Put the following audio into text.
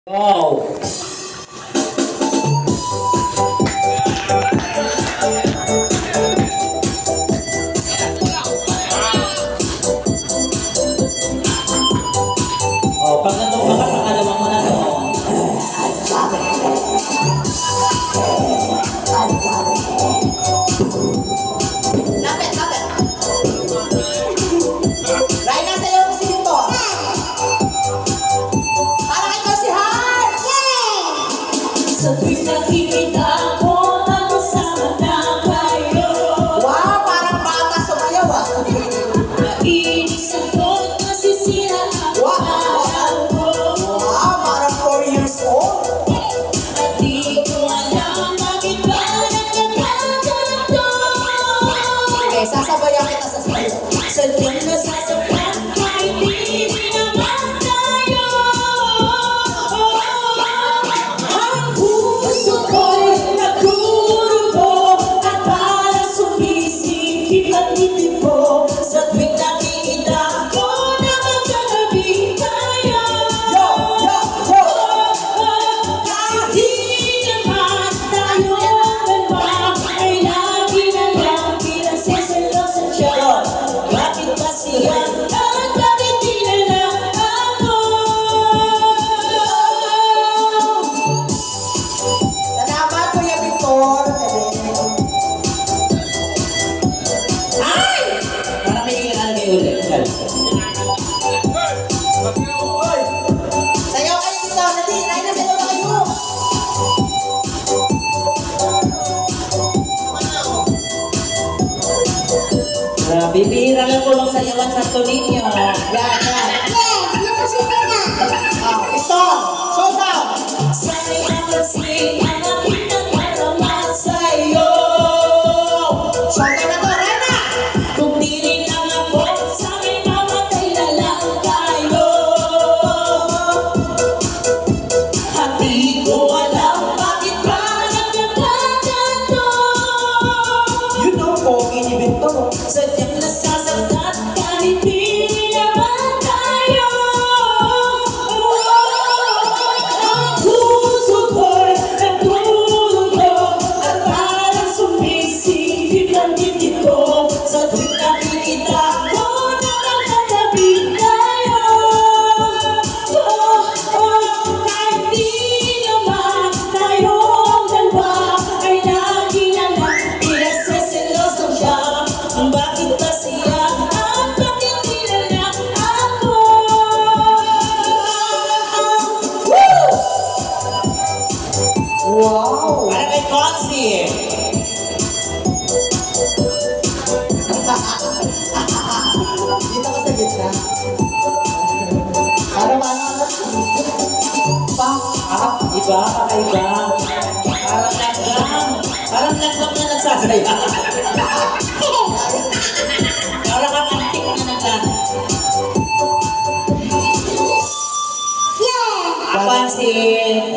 Wow! Oh, pag nandun ka pakalawa mo na to. Lapit, lapit. Right na sa'yo si Victor. Parang ikaw si Heart. Yay! Sa tuwing nakikita ko, magkasama na kayo. Wow, parang bata sumayaw ah. Nainis ako, nasisira ang araw ko. Wow, parang 4 years old. At di ko alam bakit ba nagkakaganto. Okay, sasabayan kita sa sayo. Sadyang nasasaktan kahit di naman tayo. Ang puso ko'y nagdurugo at parang sumisikip ang ibig ko. Sa tuwing nakikita ko na magkatabi tayo. Yo, yo, yo. Kahit di naman tayo dalawa ay lagi na lang pinagseselosan siya. Bakit ba siya at bakit di na lang ako? Salamat, Kuya Victor. Ay! Parang may ilalagay ulit. Sayaw kayo dito. Nadi, right na sayaw na kayo. Bibihira lang po lang sa iwan sa Toninyo. Yan, yan. Yes! Napasita na! Victor, showdown. Sana'y napansin ang aking nadarama sa'yo. Showdown na to, right na. Kung di rin lang ako, sana'y mamatay na lang tayo. At di ko alam bakit ba nagkakaganto. You know, pogi ni Victor. Sadyang nasasaktan kahit di naman tayo. Ang puso ko'y nagdurugo at parang sumisikip ang dibdib ko. Sa tuwing nakikita ko na magkatabi tayo. Kahit di naman tayong dalawa ay lagi na lang pinagseselosan siya. Bakit ba siya at bakit di na lang ako? Woo! Wow. Parang may Consi. Dito ka sa gitna. Para maano? Iba, kakaiba. Parang langgam na nagsasaya. Parang ang antik na naglan. Yeah! Napansin.